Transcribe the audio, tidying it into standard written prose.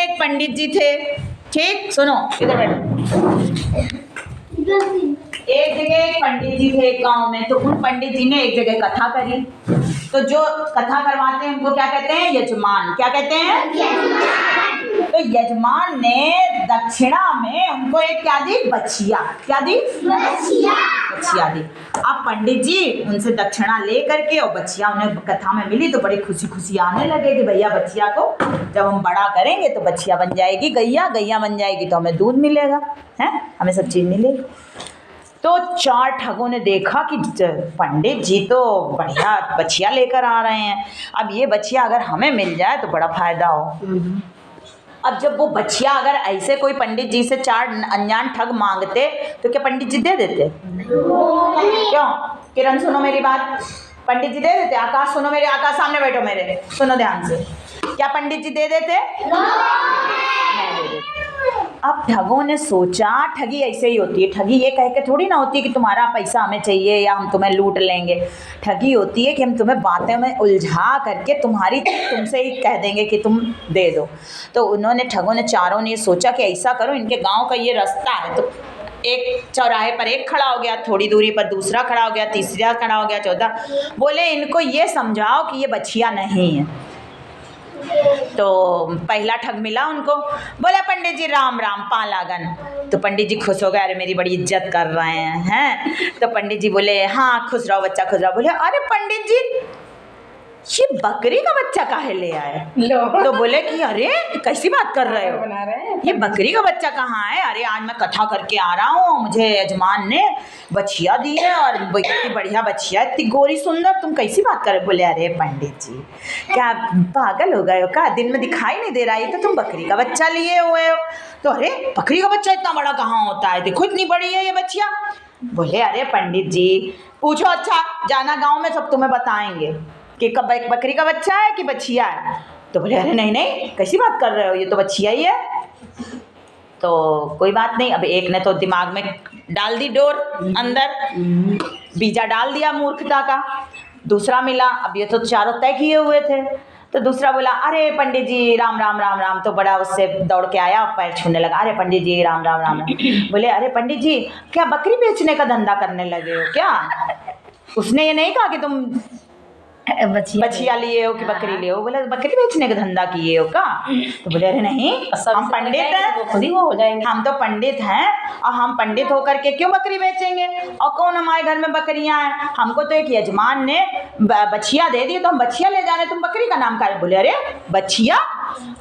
जगह एक पंडित जी थे। ठीक, सुनो इधर बैठो। एक जगह एक पंडित जी थे एक गांव में। तो उन पंडित जी ने एक जगह कथा करी। तो जो कथा करवाते हैं उनको क्या कहते हैं? यजमान। क्या कहते हैं? तो यजमान ने दक्षिणा में उनको एक क्या दी? बछिया। क्या दी? बछिया दी। अब पंडित जी उनसे दक्षिणा ले करके और बछिया उन्हें कथा में मिली तो बड़ी खुशी खुशी आने लगे कि भैया बछिया को जब हम बड़ा करेंगे तो बछिया बन जाएगी गैया, गैया बन जाएगी तो हमें दूध मिलेगा, है, हमें सब चीज मिलेगी। तो 4 ठगों ने देखा कि पंडित जी तो बढ़िया बछिया लेकर आ रहे हैं, अब ये बछिया अगर हमें मिल जाए तो बड़ा फायदा हो। अब जब वो बछिया अगर ऐसे कोई पंडित जी से 4 अनजान ठग मांगते तो क्या पंडित जी दे देते? क्यों? किरण सुनो मेरी बात, पंडित जी दे देते? आकाश सुनो मेरे, आकाश सामने बैठो मेरे, सुनो ध्यान से, क्या पंडित जी दे देते? नहीं दे देते। अब ठगों ने सोचा ठगी ऐसे ही होती है, ठगी ये कह के थोड़ी ना होती है कि तुम्हारा पैसा हमें चाहिए या हम तुम्हें लूट लेंगे। ठगी होती है कि हम तुम्हें बातें में उलझा करके तुमसे ही कह देंगे कि तुम दे दो। तो उन्होंने ठगों ने चारों ने सोचा कि ऐसा करो, इनके गांव का ये रास्ता है तो एक चौराहे पर एक खड़ा हो गया, थोड़ी दूरी पर दूसरा खड़ा हो गया, तीसरा खड़ा हो गया, चौथा। बोले इनको ये समझाओ कि ये बछिया नहीं है। तो पहला ठग मिला उनको, बोला पंडित जी राम राम पालागन। तो पंडित जी खुश हो गए, अरे मेरी बड़ी इज्जत कर रहे हैं। तो पंडित जी बोले हाँ खुश रहो बच्चा खुश रहो। बोले अरे पंडित जी ये बकरी का बच्चा काहे ले आए? तो बोले कि अरे कैसी बात कर रहे हो, ये बकरी का बच्चा कहाँ है? अरे आज मैं कथा करके आ रहा हूँ, मुझे यजमान ने बछिया दी है और इतनी बढ़िया बछिया, इतनी गोरी सुंदर, तुम कैसी बात कर रहे? बोले अरे पंडित जी क्या पागल हो गए हो क्या, दिन में दिखाई नहीं दे रहा है, तो तुम बकरी का बच्चा लिए हुए हो। तो अरे बकरी का बच्चा इतना बड़ा कहाँ होता है, देखो इतनी बड़ी है ये बछिया। बोले अरे पंडित जी पूछो, अच्छा जाना गाँव में सब तुम्हें बताएंगे कि कब बकरी का बच्चा है कि बछिया है। तो बोले अरे नहीं नहीं कैसी बात कर रहे हो, ये तो बछिया ही है। तो कोई बात नहीं, अब एक ने तो दिमाग में डाल दी डोर, अंदर बीजा डाल दिया मूर्खता का। दूसरा मिला, अब ये तो चारों तय किए हुए थे। तो दूसरा बोला अरे पंडित जी राम राम राम राम। तो बड़ा उससे दौड़ के आया, पैर छूने लगा, अरे पंडित जी राम राम राम राम। बोले अरे पंडित जी क्या बकरी बेचने का धंधा करने लगे हो क्या? उसने ये नहीं कहा कि तुम बछिया लिए हो कि बकरी लिए हो, बोले बकरी बेचने का धंधा किए हो क्या? तो बोले अरे नहीं हम पंडित हैं, खुद ही वो हो जाएंगे, हम तो पंडित हैं और हम पंडित होकर के क्यों बकरी बेचेंगे, और कौन हमारे घर में बकरियां हैं, हमको तो एक यजमान ने बछिया दे दी तो हम बछिया ले जाने, तुम बकरी का नाम क्या? बोले अरे बछिया